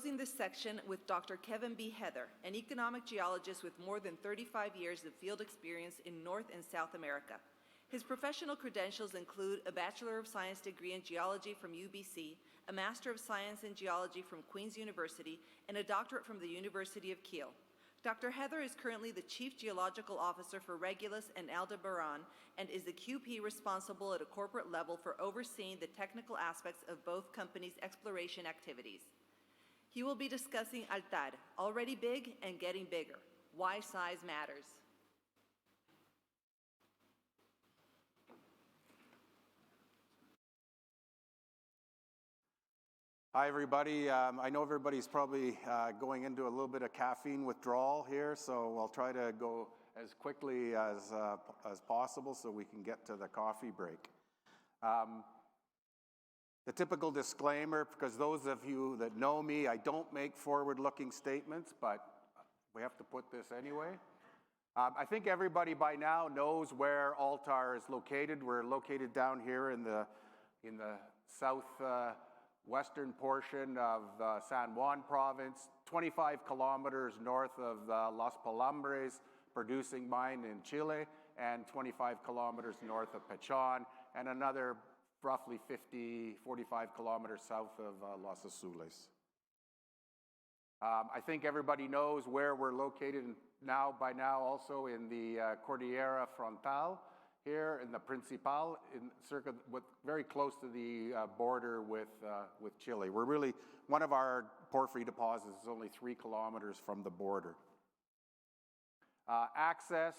closing this section with Dr. Kevin B. Heather, an economic geologist with more than 35 years of field experience in North and South America. His professional credentials include a Bachelor of Science degree in Geology from UBC, a Master of Science in Geology from Queen's University, and a doctorate from the University of Kiel. Dr. Heather is currently the Chief Geological Officer for Regulus and Aldebaran and is the QP responsible at a corporate level for overseeing the technical aspects of both companies' exploration activities. He will be discussing Altar, already big and getting bigger, why size matters. Hi, everybody. I know everybody's probably going into a little bit of caffeine withdrawal here, so I'll try to go as quickly as possible so we can get to the coffee break. The typical disclaimer, because those of you that know me, I don't make forward-looking statements, but we have to put this anyway. I think everybody by now knows where Altar is located. We're located down here in the southwestern portion of San Juan province, 25 kilometers north of Las Palambres producing mine in Chile, and 25 kilometers north of Pechon, and another roughly 45 kilometers south of Los Azules. I think everybody knows where we're located by now also in the Cordillera Frontal here in the Principal, very close to the border with Chile. We're really, one of our porphyry deposits is only 3 kilometers from the border. Access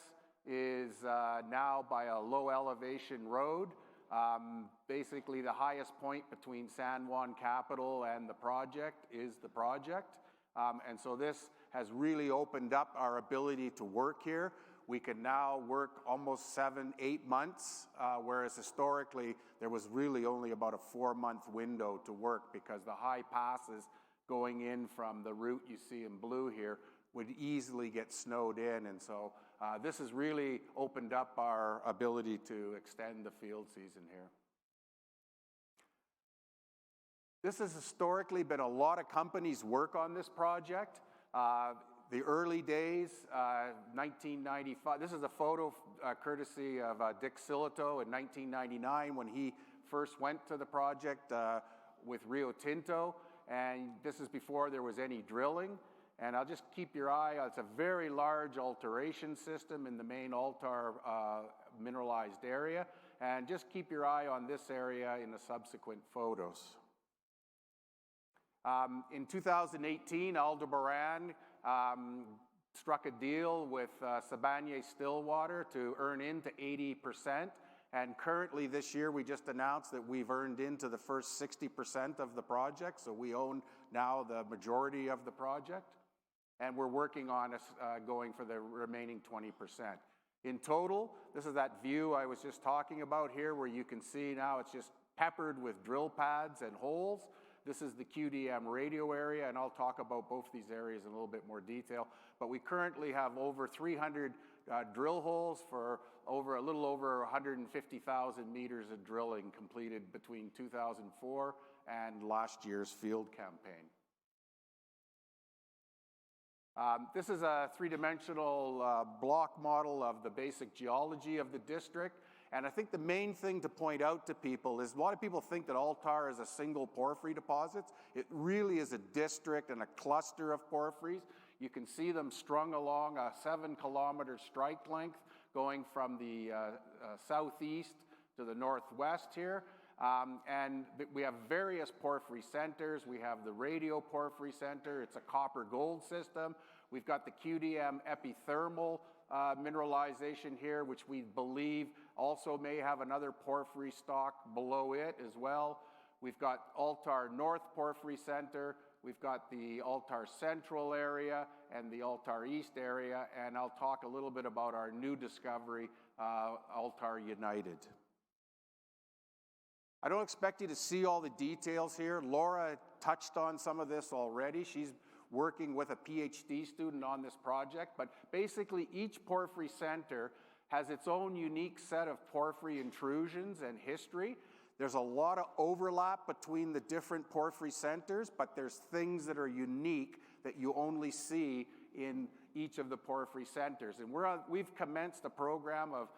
is now by a low elevation road. Basically the highest point between San Juan capital and the project is the project. And so this has really opened up our ability to work here. We can now work almost 7-8 months, whereas historically there was really only about a 4-month window to work because the high passes going in from the route you see in blue here would easily get snowed in. And so this has really opened up our ability to extend the field season here. This has historically been a lot of companies work on this project. The early days, 1995, this is a photo courtesy of Dick Silito in 1999 when he first went to the project with Rio Tinto, and this is before there was any drilling. And I'll just keep your eye on, it's a very large alteration system in the main Altar mineralized area, and just keep your eye on this area in the subsequent photos. In 2018, Aldebaran struck a deal with Sibanye-Stillwater to earn into 80%. And currently this year, we just announced that we've earned into the first 60% of the project. So we own now the majority of the project. And we're working on going for the remaining 20%. In total, this is that view I was just talking about here where you can see now it's just peppered with drill pads and holes. This is the QDM radio area, and I'll talk about both these areas in a little bit more detail. But we currently have over 300 drill holes for a little over 150,000 meters of drilling completed between 2004 and last year's field campaign. This is a three-dimensional block model of the basic geology of the district. And I think the main thing to point out to people is a lot of people think that Altar is a single porphyry deposit. It really is a district and a cluster of porphyries. You can see them strung along a 7-kilometer strike length going from the southeast to the northwest here. And we have various porphyry centers. We have the radio porphyry center. It's a copper-gold system. We've got the QDM epithermal mineralization here, which we believe also may have another porphyry stock below it as well. We've got Altar North Porphyry Center. We've got the Altar Central area and the Altar East area. And I'll talk a little bit about our new discovery, Altar United. I don't expect you to see all the details here. Laura touched on some of this already. She's working with a PhD student on this project. But basically, each porphyry center has its own unique set of porphyry intrusions and history There's a lot of overlap between the different porphyry centers, but there's things that are unique that you only see in each of the porphyry centers. And we've commenced a program of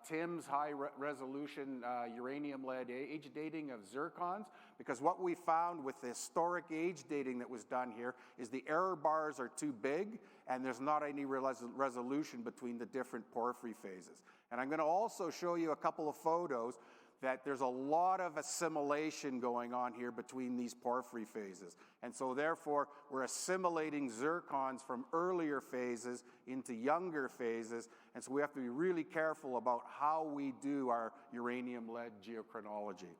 TIMS, high-resolution uranium-lead age dating of zircons, because what we found with the historic age dating that was done here is the error bars are too big, and there's not any resolution between the different porphyry phases. And I'm going to also show you a couple of photos that there's a lot of assimilation going on here between these porphyry phases. And so therefore, we're assimilating zircons from earlier phases into younger phases, and so we have to be really careful about how we do our uranium-lead geochronology.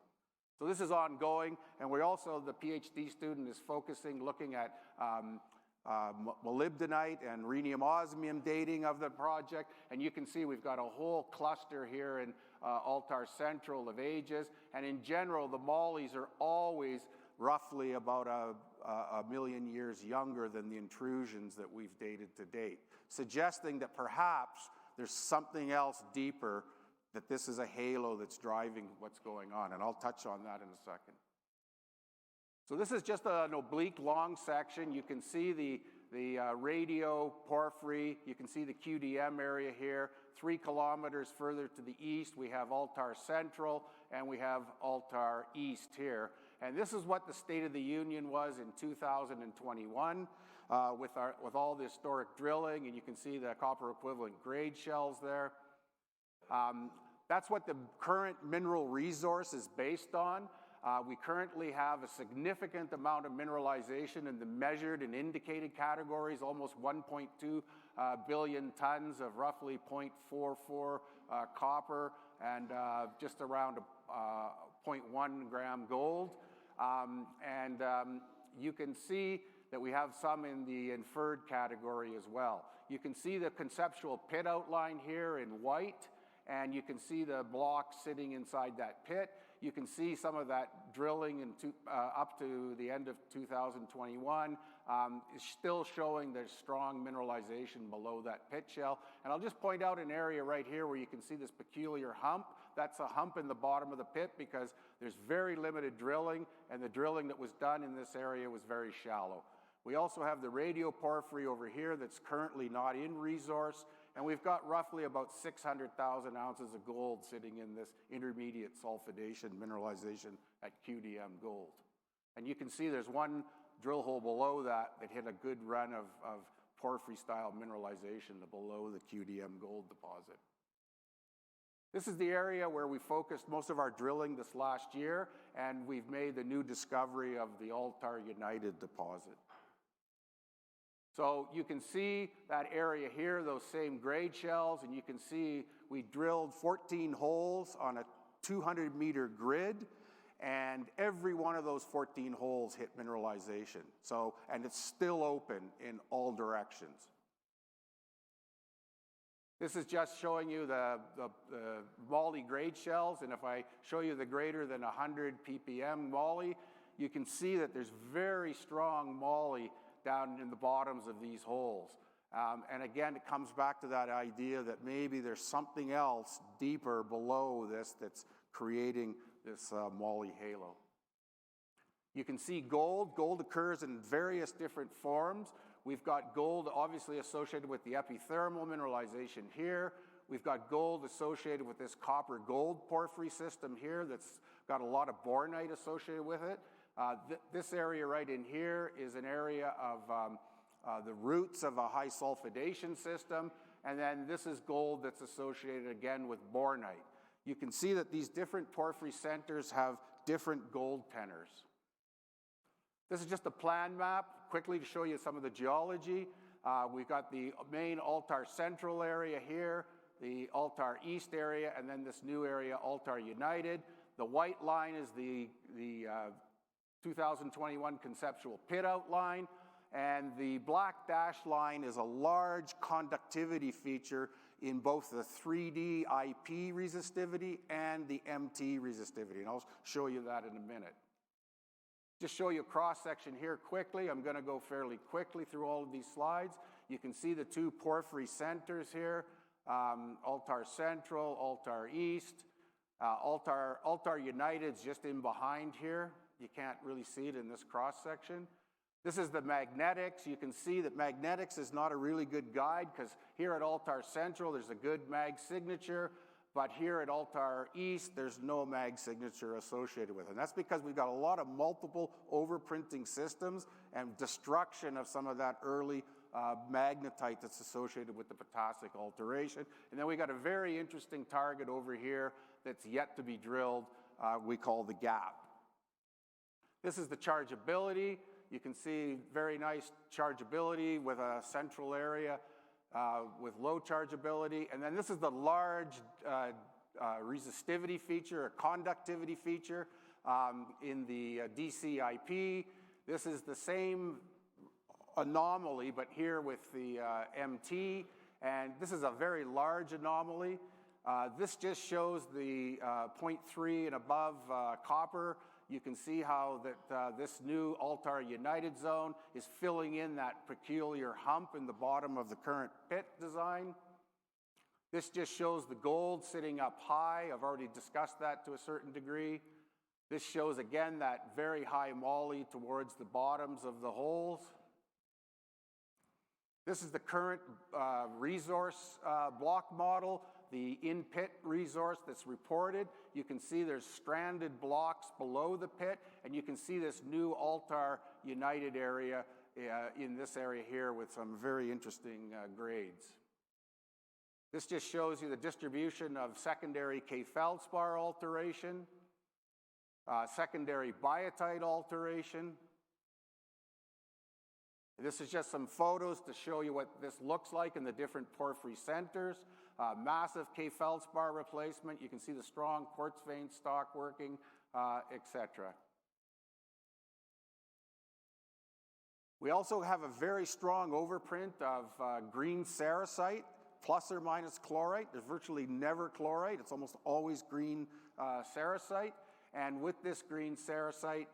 So this is ongoing, and we also, the PhD student is focusing, looking at molybdenite and rhenium-osmium dating of the project, and you can see we've got a whole cluster here in Altar Central of ages, and in general, the mollies are always roughly about a million years younger than the intrusions that we've dated to date, suggesting that perhaps there's something else deeper, that this is a halo that's driving what's going on, and I'll touch on that in a second. So this is just an oblique long section. You can see the radio porphyry. You can see the QDM area here. 3 kilometers further to the east, we have Altar Central, and we have Altar East here. And this is what the State of the Union was in 2021 with all the historic drilling, and you can see the copper equivalent grade shells there. That's what the current mineral resource is based on. We currently have a significant amount of mineralization in the measured and indicated categories, almost 1.2 billion tons of roughly 0.44 copper and just around 0.1 gram gold. You can see that we have some in the inferred category as well. You can see the conceptual pit outline here in white, and you can see the blocks sitting inside that pit. You can see some of that drilling up to the end of 2021 is still showing there's strong mineralization below that pit shell. And I'll just point out an area right here where you can see this peculiar hump. That's a hump in the bottom of the pit because there's very limited drilling, and the drilling that was done in this area was very shallow. We also have the radioporphyry over here that's currently not in resource, and we've got roughly about 600,000 ounces of gold sitting in this intermediate sulfidation mineralization at QDM gold. And you can see there's one drill hole below that hit a good run of porphyry-style mineralization below the QDM gold deposit. This is the area where we focused most of our drilling this last year, and we've made the new discovery of the Altar United deposit. So you can see that area here, those same grade shells, and you can see we drilled 14 holes on a 200-meter grid, and every one of those 14 holes hit mineralization. So, and it's still open in all directions. This is just showing you the moly grade shells, and if I show you the greater than 100 ppm moly, you can see that there's very strong moly down in the bottoms of these holes. And again, it comes back to that idea that maybe there's something else deeper below this that's creating this moly halo. You can see gold. Gold occurs in various different forms. We've got gold obviously associated with the epithermal mineralization here. We've got gold associated with this copper-gold porphyry system here that's got a lot of bornite associated with it. This area right in here is an area of the roots of a high sulfidation system, and then this is gold that's associated again with bornite. You can see that these different porphyry centers have different gold tenors. This is just a plan map, quickly to show you some of the geology. We've got the main Altar Central area here, the Altar East area, and then this new area, Altar United. The white line is the 2021 conceptual pit outline, and the black dashed line is a large conductivity feature in both the 3D IP resistivity and the MT resistivity, and I'll show you that in a minute. Just show you a cross-section here quickly. I'm going to go fairly quickly through all of these slides. You can see the two porphyry centers here, Altar Central, Altar East. Altar United's just in behind here. You can't really see it in this cross section. This is the magnetics. You can see that magnetics is not a really good guide because here at Altar Central there's a good mag signature, but here at Altar East there's no mag signature associated with it. And that's because we've got a lot of multiple overprinting systems and destruction of some of that early magnetite that's associated with the potassic alteration. And then we got a very interesting target over here that's yet to be drilled, we call the gap. This is the chargeability. You can see very nice chargeability with a central area with low chargeability. And then this is the large resistivity feature or conductivity feature in the DCIP. This is the same anomaly, but here with the MT. And this is a very large anomaly. This just shows the 0.3 and above copper. You can see how that this new Altar United zone is filling in that peculiar hump in the bottom of the current pit design. This just shows the gold sitting up high. I've already discussed that to a certain degree. This shows again that very high moly towards the bottoms of the holes. This is the current resource block model, the in-pit resource that's reported. You can see there's stranded blocks below the pit, and you can see this new Altar United area in this area here with some very interesting grades. This just shows you the distribution of secondary K-feldspar alteration, secondary biotite alteration. This is just some photos to show you what this looks like in the different porphyry centers. Massive K-feldspar replacement. You can see the strong quartz vein stock working, etc. We also have a very strong overprint of green sericite, plus or minus chlorite. There's virtually never chlorite. It's almost always green sericite. And with this green sericite,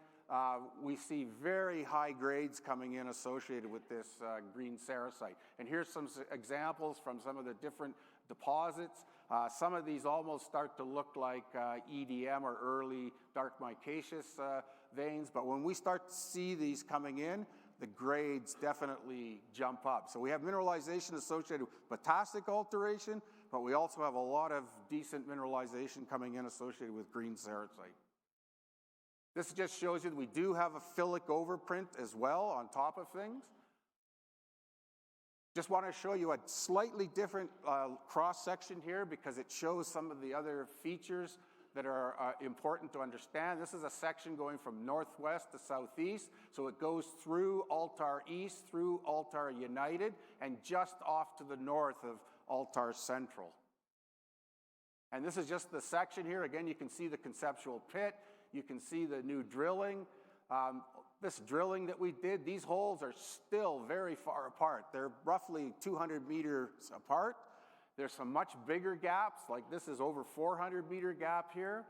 we see very high grades coming in associated with this green sericite. And here's some examples from some of the different deposits. Some of these almost start to look like EDM or early dark micaceous veins, but when we start to see these coming in, the grades definitely jump up. So we have mineralization associated with potassic alteration, but we also have a lot of decent mineralization coming in associated with green sericite. This just shows you that we do have a phyllic overprint as well on top of things. Just want to show you a slightly different cross-section here because it shows some of the other features that are important to understand. This is a section going from northwest to southeast, so it goes through Altar East, through Altar United, and just off to the north of Altar Central. And this is just the section here. Again, you can see the conceptual pit. You can see the new drilling. This drilling that we did, these holes are still very far apart. They're roughly 200 meters apart. There's some much bigger gaps, like this is over 400-meter gap here.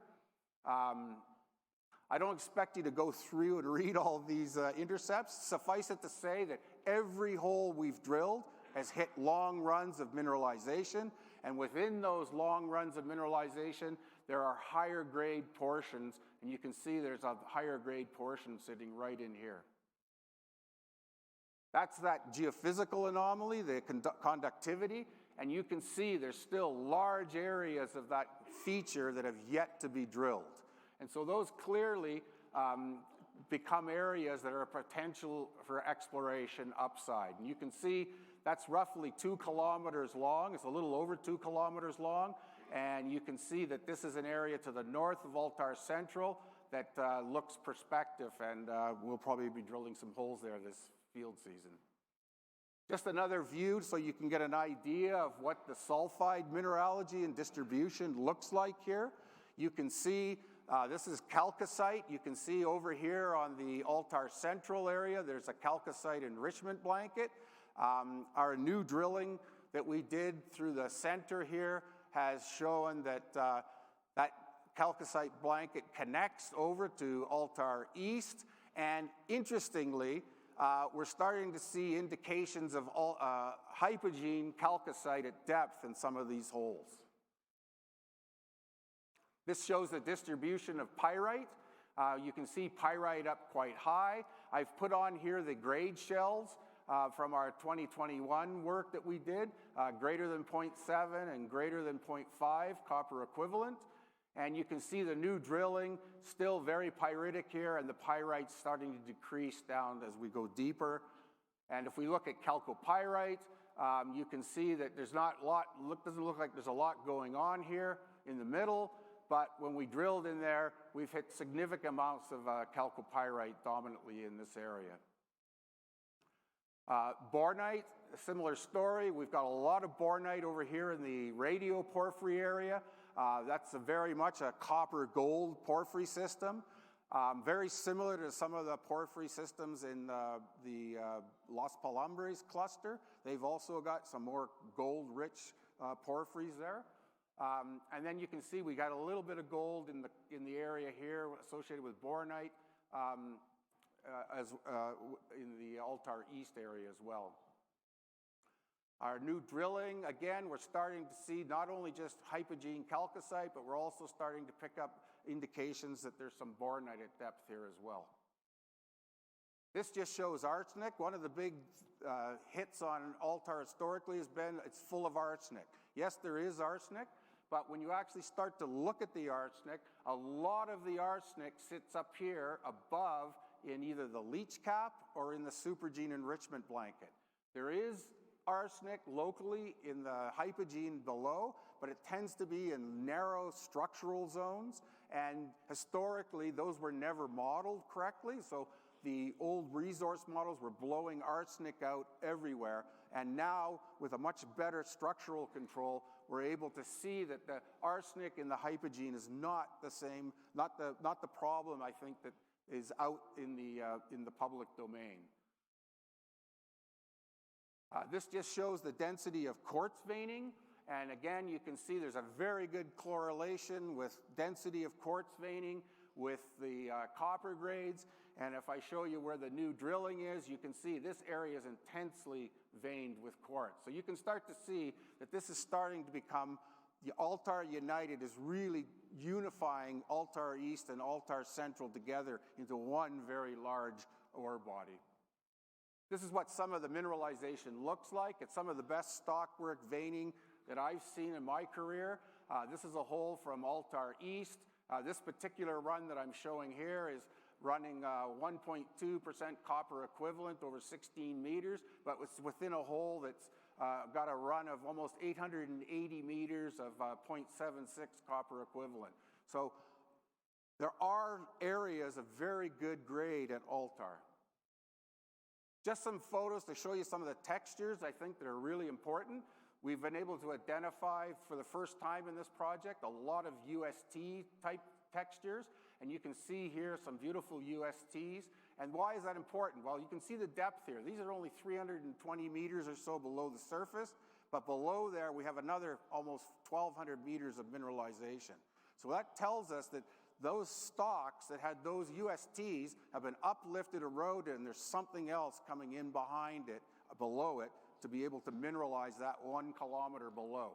I don't expect you to go through and read all these intercepts. Suffice it to say that every hole we've drilled has hit long runs of mineralization, and within those long runs of mineralization, there are higher grade portions, and you can see there's a higher grade portion sitting right in here. That's that geophysical anomaly, the conductivity, and you can see there's still large areas of that feature that have yet to be drilled. And so those clearly become areas that are potential for exploration upside. And you can see that's roughly 2 kilometers long. It's a little over 2 kilometers long. And you can see that this is an area to the north of Altar Central that looks prospective, and we'll probably be drilling some holes there this field season. Just another view so you can get an idea of what the sulfide mineralogy and distribution looks like here. You can see this is chalcocite. You can see over here on the Altar Central area, there's a chalcocite enrichment blanket. Our new drilling that we did through the center here has shown that that chalcocite blanket connects over to Altar East, and interestingly, we're starting to see indications of hypogene chalcocite at depth in some of these holes. This shows the distribution of pyrite. You can see pyrite up quite high. I've put on here the grade shells from our 2021 work that we did, greater than 0.7 and greater than 0.5 copper equivalent. And you can see the new drilling, still very pyritic here, and the pyrite's starting to decrease down as we go deeper. And if we look at chalcopyrite, you can see that there's not a lot, doesn't look like there's a lot going on here in the middle, but when we drilled in there, we've hit significant amounts of chalcopyrite dominantly in this area. Bornite, a similar story. We've got a lot of bornite over here in the radioporphyry area. That's very much a copper-gold porphyry system, very similar to some of the porphyry systems in the Las Palambres cluster. They've also got some more gold-rich porphyries there. And then you can see we got a little bit of gold in the area here associated with bornite in the Altar East area as well. Our new drilling, again, we're starting to see not only just hypogene chalcocite, but we're also starting to pick up indications that there's some bornite at depth here as well. This just shows arsenic. One of the big hits on Altar historically has been it's full of arsenic. Yes, there is arsenic, but when you actually start to look at the arsenic, a lot of the arsenic sits up here above in either the leach cap or in the supergene enrichment blanket. There is arsenic locally in the hypogene below, but it tends to be in narrow structural zones, and historically those were never modeled correctly, so the old resource models were blowing arsenic out everywhere, and now with a much better structural control, we're able to see that the arsenic in the hypogene is not the same, not the problem I think that is out in the public domain. This just shows the density of quartz veining, and again you can see there's a very good correlation with density of quartz veining with the copper grades, and if I show you where the new drilling is, you can see this area is intensely veined with quartz. So you can start to see that this is starting to become, the Altar United is really unifying Altar East and Altar Central together into one very large ore body. This is what some of the mineralization looks like. It's some of the best stockwork veining that I've seen in my career. This is a hole from Altar East. This particular run that I'm showing here is running 1.2% copper equivalent over 16 meters, but it's within a hole that's got a run of almost 880 meters of 0.76 copper equivalent. So there are areas of very good grade at Altar. Just some photos to show you some of the textures I think that are really important. We've been able to identify for the first time in this project a lot of UST type textures, and you can see here some beautiful USTs. And why is that important? Well, you can see the depth here. These are only 320 meters or so below the surface, but below there we have another almost 1,200 meters of mineralization. So that tells us that those stocks that had those USTs have been uplifted, eroded, and there's something else coming in behind it, below it, to be able to mineralize that 1 kilometer below.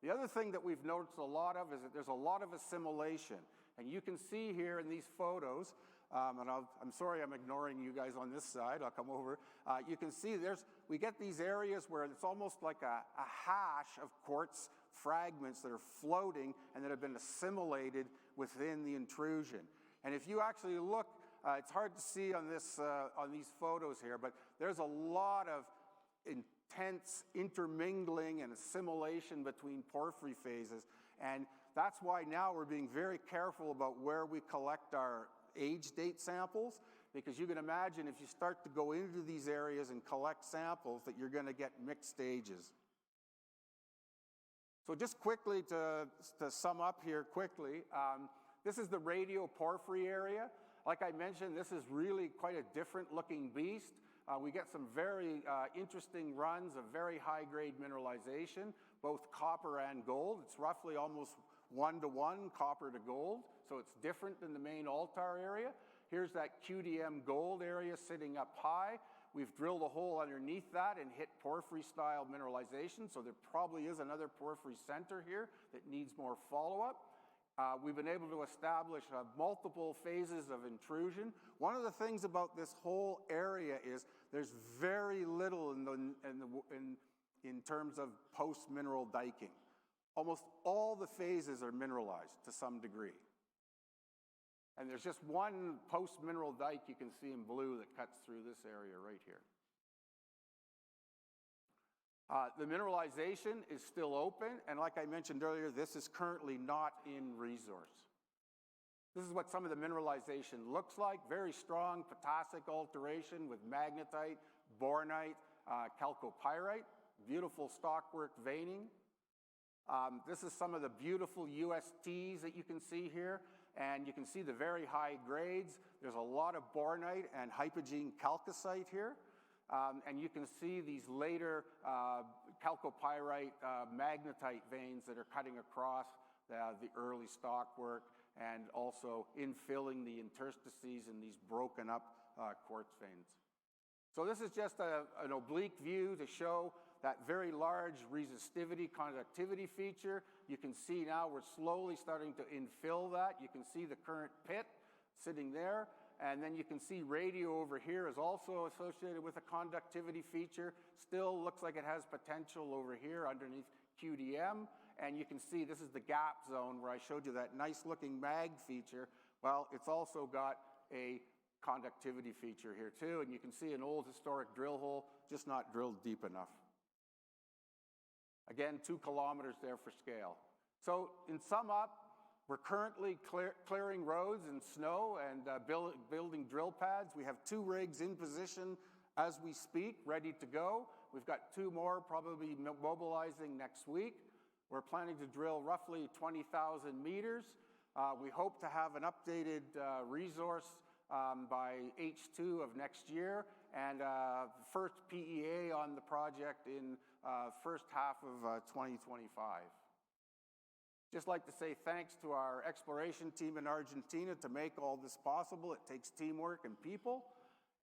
The other thing that we've noticed a lot of is that there's a lot of assimilation. And you can see here in these photos, and I'm sorry I'm ignoring you guys on this side, I'll come over. You can see we get these areas where it's almost like a hash of quartz fragments that are floating and that have been assimilated within the intrusion. And if you actually look, it's hard to see on these photos here, but there's a lot of intense intermingling and assimilation between porphyry phases, and that's why now we're being very careful about where we collect our age date samples, because you can imagine if you start to go into these areas and collect samples that you're going to get mixed ages. So just quickly to sum up here quickly, this is the radioporphyry area. Like I mentioned, this is really quite a different looking beast. We get some very interesting runs of very high-grade mineralization, both copper and gold. It's roughly almost 1-to-1 copper to gold, so it's different than the main Altar area. Here's that QDM gold area sitting up high. We've drilled a hole underneath that and hit porphyry-style mineralization, so there probably is another porphyry center here that needs more follow-up. We've been able to establish multiple phases of intrusion. One of the things about this whole area is there's very little in terms of post-mineral diking. Almost all the phases are mineralized to some degree. And there's just one post-mineral dike you can see in blue that cuts through this area right here. The mineralization is still open, and like I mentioned earlier, this is currently not in resource. This is what some of the mineralization looks like. Very strong potassic alteration with magnetite, bornite, chalcopyrite, beautiful stockwork veining. This is some of the beautiful USTs that you can see here, and you can see the very high grades. There's a lot of bornite and hypogene chalcocite here. And you can see these later chalcopyrite magnetite veins that are cutting across the early stockwork and also infilling the interstices in these broken up quartz veins. So this is just an oblique view to show that very large resistivity conductivity feature. You can see now we're slowly starting to infill that. You can see the current pit sitting there. And then you can see radio over here is also associated with a conductivity feature. Still looks like it has potential over here underneath QDM. And you can see this is the gap zone where I showed you that nice looking mag feature. Well, it's also got a conductivity feature here too. And you can see an old historic drill hole, just not drilled deep enough. Again, 2 kilometers there for scale. So in sum up, we're currently clearing roads and snow and building drill pads. We have 2 rigs in position as we speak, ready to go. We've got 2 more probably mobilizing next week. We're planning to drill roughly 20,000 meters. We hope to have an updated resource by H2 of next year, and first PEA on the project in first half of 2025. Just like to say thanks to our exploration team in Argentina to make all this possible. It takes teamwork and people.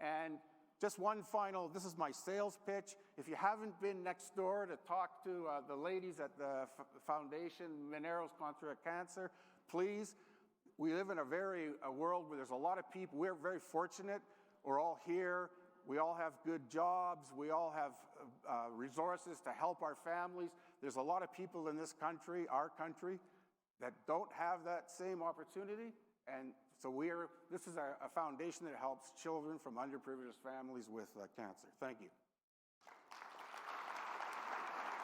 And just one final, this is my sales pitch. If you haven't been next door to talk to the ladies at the foundation, Mineros contra Cancer, please. We live in a world where there's a lot of people. We're very fortunate. We're all here. We all have good jobs. We all have resources to help our families. There's a lot of people in this country, our country, that don't have that same opportunity. And so this is a foundation that helps children from underprivileged families with cancer. Thank you.